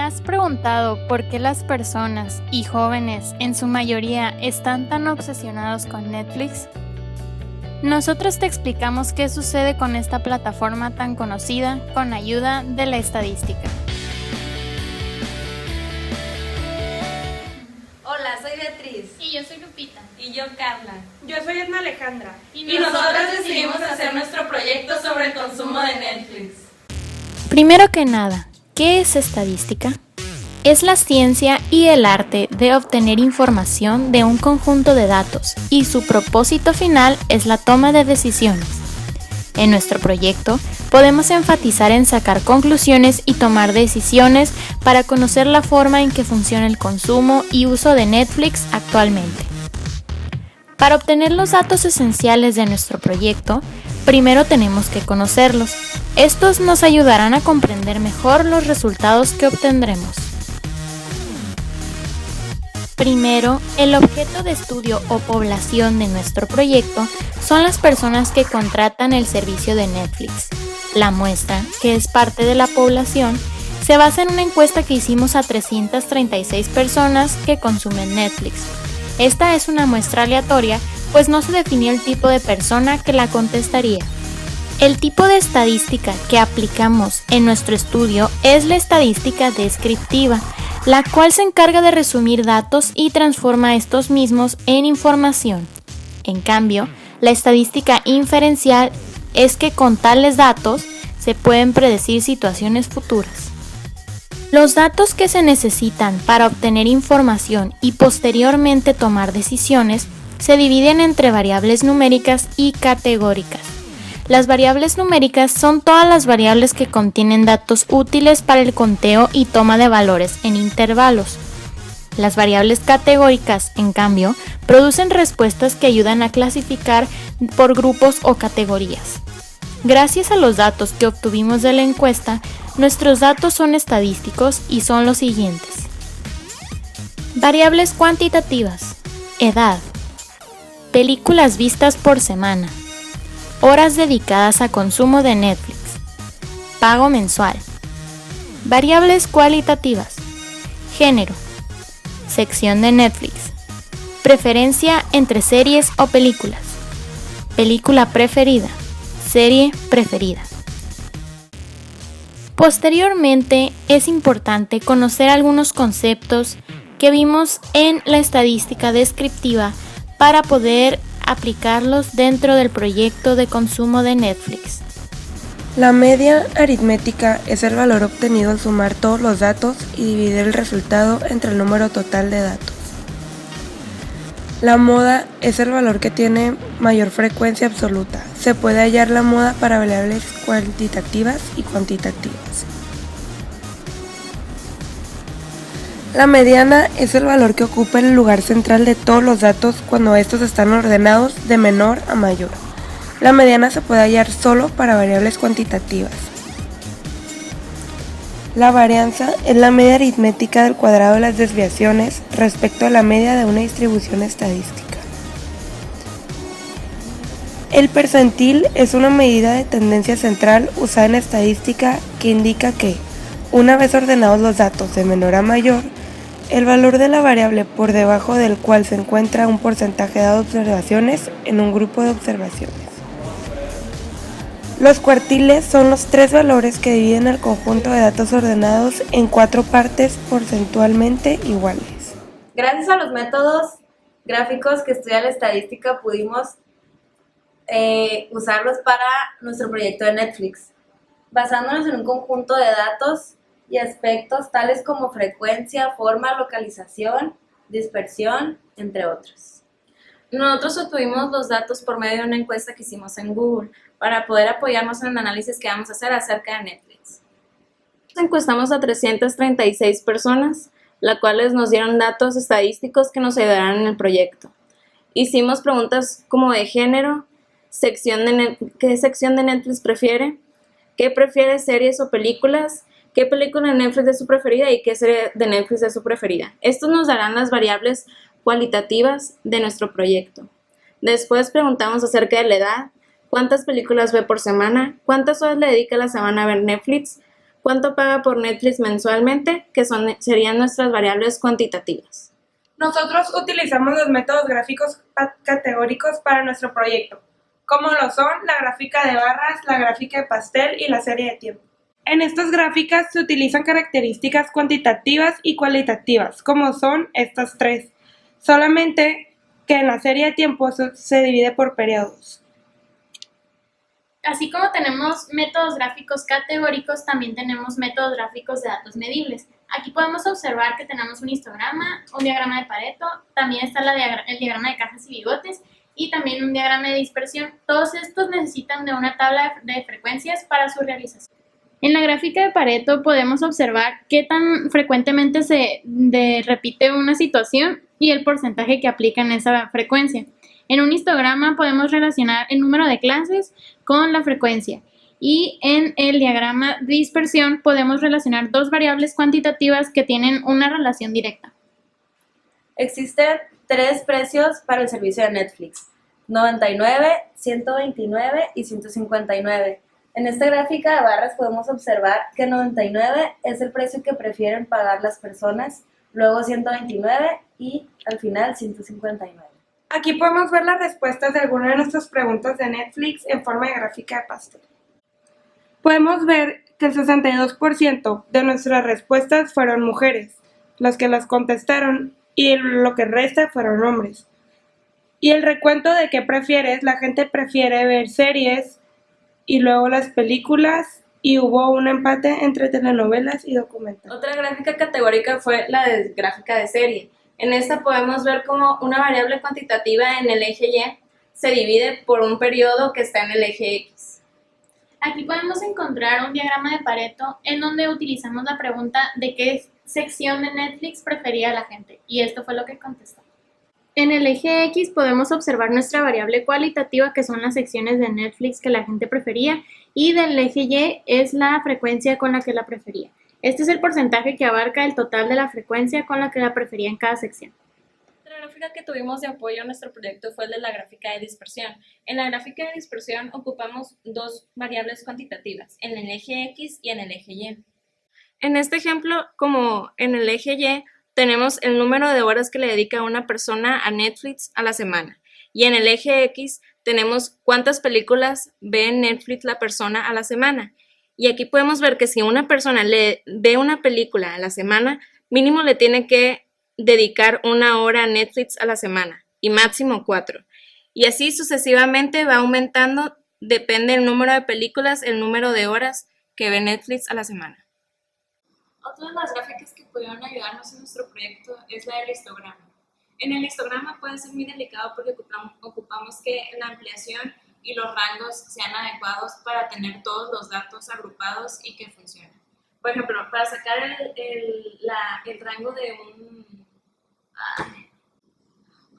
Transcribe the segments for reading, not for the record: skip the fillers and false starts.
has preguntado por qué las personas y jóvenes en su mayoría están tan obsesionados con Netflix? Nosotros te explicamos qué sucede con esta plataforma tan conocida con ayuda de la estadística. Hola, soy Beatriz. Y yo soy Lupita. Y yo, Carla. Yo soy Edna Alejandra. Y nosotras decidimos hacer nuestro proyecto sobre el consumo de Netflix. Primero que nada, ¿qué es estadística? Es la ciencia y el arte de obtener información de un conjunto de datos y su propósito final es la toma de decisiones. En nuestro proyecto podemos enfatizar en sacar conclusiones y tomar decisiones para conocer la forma en que funciona el consumo y uso de Netflix actualmente. Para obtener los datos esenciales de nuestro proyecto, primero tenemos que conocerlos. Estos nos ayudarán a comprender mejor los resultados que obtendremos. Primero, el objeto de estudio o población de nuestro proyecto son las personas que contratan el servicio de Netflix. La muestra, que es parte de la población, se basa en una encuesta que hicimos a 336 personas que consumen Netflix. Esta es una muestra aleatoria, pues no se definió el tipo de persona que la contestaría. El tipo de estadística que aplicamos en nuestro estudio es la estadística descriptiva, la cual se encarga de resumir datos y transforma estos mismos en información. En cambio, la estadística inferencial es que con tales datos se pueden predecir situaciones futuras. Los datos que se necesitan para obtener información y posteriormente tomar decisiones se dividen entre variables numéricas y categóricas. Las variables numéricas son todas las variables que contienen datos útiles para el conteo y toma de valores en intervalos. Las variables categóricas, en cambio, producen respuestas que ayudan a clasificar por grupos o categorías. Gracias a los datos que obtuvimos de la encuesta, nuestros datos son estadísticos y son los siguientes. Variables cuantitativas: edad, películas vistas por semana, horas dedicadas a consumo de Netflix, pago mensual. Variables cualitativas: género, sección de Netflix, preferencia entre series o películas, película preferida, serie preferida. Posteriormente, es importante conocer algunos conceptos que vimos en la estadística descriptiva para poder aplicarlos dentro del proyecto de consumo de Netflix. La media aritmética es el valor obtenido al sumar todos los datos y dividir el resultado entre el número total de datos. La moda es el valor que tiene mayor frecuencia absoluta. Se puede hallar la moda para variables cuantitativas y cuantitativas. La mediana es el valor que ocupa el lugar central de todos los datos cuando estos están ordenados de menor a mayor. La mediana se puede hallar solo para variables cuantitativas. La varianza es la media aritmética del cuadrado de las desviaciones respecto a la media de una distribución estadística. El percentil es una medida de tendencia central usada en estadística que indica que, una vez ordenados los datos de menor a mayor, el valor de la variable por debajo del cual se encuentra un porcentaje dado de observaciones en un grupo de observaciones. Los cuartiles son los tres valores que dividen el conjunto de datos ordenados en cuatro partes porcentualmente iguales. Gracias a los métodos gráficos que estudia la estadística pudimos usarlos para nuestro proyecto de Netflix, basándonos en un conjunto de datos y aspectos tales como frecuencia, forma, localización, dispersión, entre otros. Nosotros obtuvimos los datos por medio de una encuesta que hicimos en Google para poder apoyarnos en el análisis que vamos a hacer acerca de Netflix. Encuestamos a 336 personas, las cuales nos dieron datos estadísticos que nos ayudarán en el proyecto. Hicimos preguntas como de género, ¿qué sección de Netflix prefiere? ¿Qué prefiere, series o películas? ¿Qué película de Netflix es su preferida y qué serie de Netflix es su preferida? Estos nos darán las variables cualitativas de nuestro proyecto. Después preguntamos acerca de la edad, cuántas películas ve por semana, cuántas horas le dedica a la semana a ver Netflix, ¿Cuánto paga por Netflix mensualmente? Que serían nuestras variables cuantitativas. Nosotros utilizamos los métodos gráficos categóricos para nuestro proyecto, como lo son la gráfica de barras, la gráfica de pastel y la serie de tiempo. En estas gráficas se utilizan características cuantitativas y cualitativas, como son estas tres, solamente que en la serie de tiempo se divide por periodos. Así como tenemos métodos gráficos categóricos, también tenemos métodos gráficos de datos medibles. Aquí podemos observar que tenemos un histograma, un diagrama de Pareto, también está el diagrama de cajas y bigotes y también un diagrama de dispersión. Todos estos necesitan de una tabla de frecuencias para su realización. En la gráfica de Pareto podemos observar qué tan frecuentemente se repite una situación y el porcentaje que aplica en esa frecuencia. En un histograma podemos relacionar el número de clases con la frecuencia y en el diagrama de dispersión podemos relacionar dos variables cuantitativas que tienen una relación directa. Existen 3 precios para el servicio de Netflix: 99, 129 y 159. En esta gráfica de barras podemos observar que 99 es el precio que prefieren pagar las personas, luego 129 y al final 159. Aquí podemos ver las respuestas de algunas de nuestras preguntas de Netflix en forma de gráfica de pastel. Podemos ver que el 62% de nuestras respuestas fueron mujeres, las que las contestaron, y lo que resta fueron hombres. Y el recuento de qué prefieres, la gente prefiere ver series y luego las películas, y hubo un empate entre telenovelas y documentales. Otra gráfica categórica fue la de gráfica de serie. En esta podemos ver cómo una variable cuantitativa en el eje Y se divide por un periodo que está en el eje X. Aquí podemos encontrar un diagrama de Pareto en donde utilizamos la pregunta de qué sección de Netflix prefería la gente, y esto fue lo que contestó. En el eje X podemos observar nuestra variable cualitativa, que son las secciones de Netflix que la gente prefería, y del eje Y es la frecuencia con la que la prefería. Este es el porcentaje que abarca el total de la frecuencia con la que la prefería en cada sección. Otra gráfica que tuvimos de apoyo a nuestro proyecto fue el de la gráfica de dispersión. En la gráfica de dispersión ocupamos dos variables cuantitativas, en el eje X y en el eje Y. En este ejemplo, como en el eje Y, tenemos el número de horas que le dedica una persona a Netflix a la semana. Y en el eje X tenemos cuántas películas ve en Netflix la persona a la semana. Y aquí podemos ver que si una persona le ve una película a la semana, mínimo le tiene que dedicar 1 hora a Netflix a la semana y máximo 4. Y así sucesivamente va aumentando, depende del número de películas, el número de horas que ve Netflix a la semana. Otra de las gráficas que pudieron ayudarnos en nuestro proyecto es la del histograma. En el histograma puede ser muy delicado porque ocupamos que la ampliación y los rangos sean adecuados para tener todos los datos agrupados y que funcionen. Por ejemplo, para sacar el rango de un...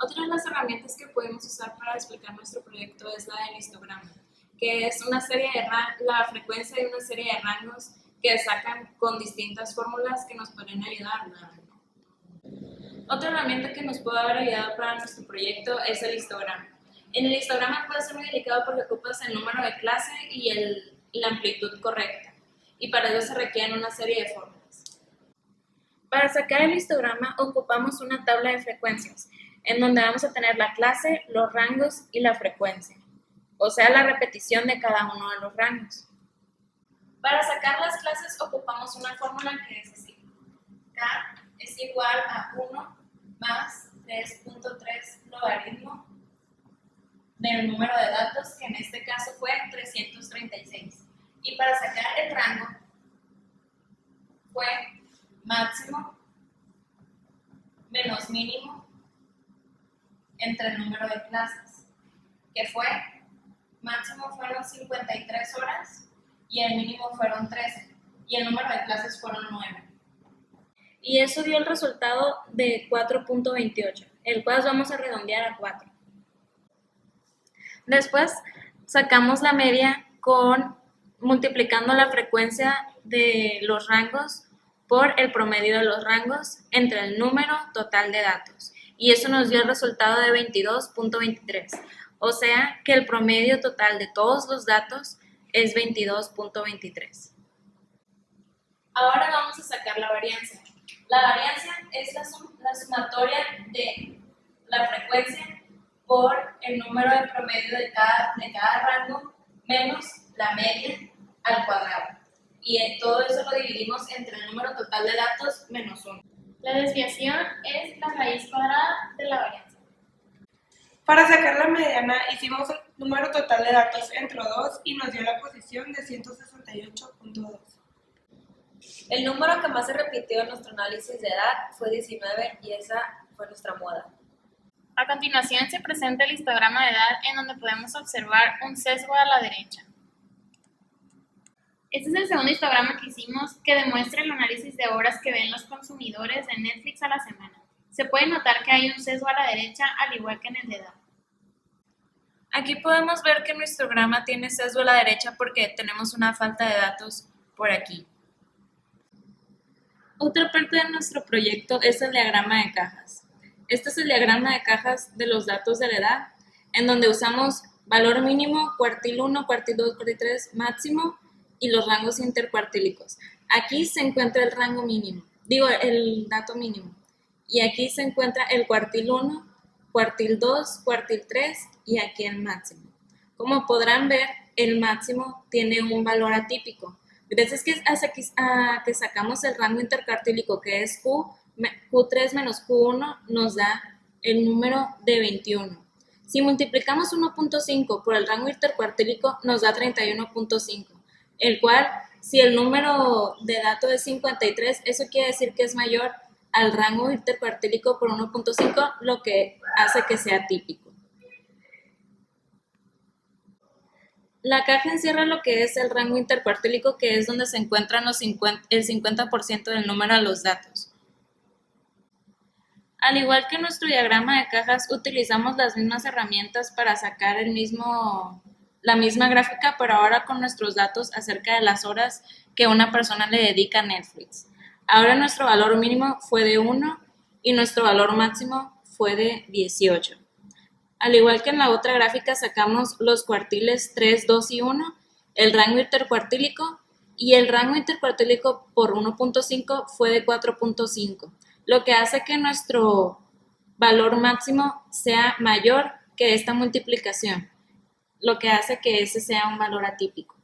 Otra de las herramientas que podemos usar para explicar nuestro proyecto es la del histograma, que es una serie la frecuencia de una serie de rangos que sacan con distintas fórmulas que nos pueden ayudar. Otra herramienta que nos puede haber ayudado para nuestro proyecto es el histograma. En el histograma puede ser muy delicado porque ocupas el número de clase y la amplitud correcta, y para eso se requieren una serie de fórmulas. Para sacar el histograma ocupamos una tabla de frecuencias, en donde vamos a tener la clase, los rangos y la frecuencia, o sea, la repetición de cada uno de los rangos. Para sacar las clases ocupamos una fórmula que es así: K es igual a 1 más 3.3 logaritmo del número de datos, que en este caso fue 336. Y para sacar el rango fue máximo menos mínimo entre el número de clases, que fue máximo fueron 53 horas y el mínimo fueron 13, y el número de clases fueron 9. Y eso dio el resultado de 4.28, el cual vamos a redondear a 4. Después sacamos la media multiplicando la frecuencia de los rangos por el promedio de los rangos entre el número total de datos. Y eso nos dio el resultado de 22.23. O sea que el promedio total de todos los datos es 22.23. Ahora vamos a sacar la varianza. La varianza es la sumatoria de la frecuencia por el número de promedio de cada rango menos la media al cuadrado. Y en todo eso lo dividimos entre el número total de datos menos 1. La desviación es la raíz cuadrada de la varianza. Para sacar la mediana hicimos el número total de datos entre 2 y nos dio la posición de 168.2. El número que más se repitió en nuestro análisis de edad fue 19 y esa fue nuestra moda. A continuación se presenta el histograma de edad en donde podemos observar un sesgo a la derecha. Este es el segundo histograma que hicimos que demuestra el análisis de horas que ven los consumidores de Netflix a la semana. Se puede notar que hay un sesgo a la derecha al igual que en el de edad. Aquí podemos ver que nuestro grama tiene sesgo a la derecha porque tenemos una falta de datos por aquí. Otra parte de nuestro proyecto es el diagrama de cajas. Este es el diagrama de cajas de los datos de la edad, en donde usamos valor mínimo, cuartil 1, cuartil 2, cuartil 3, máximo y los rangos intercuartílicos. Aquí se encuentra el rango mínimo, el dato mínimo. Y aquí se encuentra el cuartil 1, cuartil 2, cuartil 3 y aquí el máximo. Como podrán ver, el máximo tiene un valor atípico. Gracias a que sacamos el rango intercuartílico que es Q3 menos Q1 nos da el número de 21. Si multiplicamos 1.5 por el rango intercuartílico nos da 31.5, el cual si el número de dato es 53, eso quiere decir que es mayor al rango intercuartílico por 1.5, lo que hace que sea típico. La caja encierra lo que es el rango intercuartílico, que es donde se encuentran el 50% del número de los datos. Al igual que en nuestro diagrama de cajas, utilizamos las mismas herramientas para sacar la misma gráfica, pero ahora con nuestros datos acerca de las horas que una persona le dedica a Netflix. Ahora nuestro valor mínimo fue de 1 y nuestro valor máximo fue de 18. Al igual que en la otra gráfica sacamos los cuartiles 3, 2 y 1, el rango intercuartílico y el rango intercuartílico por 1.5 fue de 4.5, lo que hace que nuestro valor máximo sea mayor que esta multiplicación, lo que hace que ese sea un valor atípico.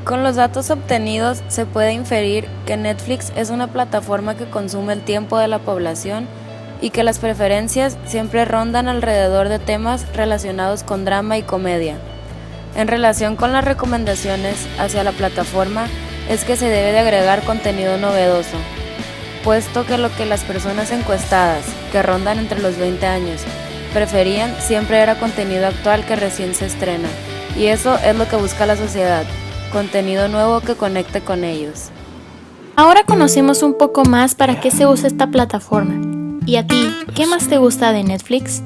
Con los datos obtenidos se puede inferir que Netflix es una plataforma que consume el tiempo de la población y que las preferencias siempre rondan alrededor de temas relacionados con drama y comedia. En relación con las recomendaciones hacia la plataforma es que se debe de agregar contenido novedoso, puesto que lo que las personas encuestadas, que rondan entre los 20 años, preferían siempre era contenido actual que recién se estrena, y eso es lo que busca la sociedad, contenido nuevo que conecte con ellos. Ahora conocemos un poco más para qué se usa esta plataforma. ¿Y a ti, qué más te gusta de Netflix?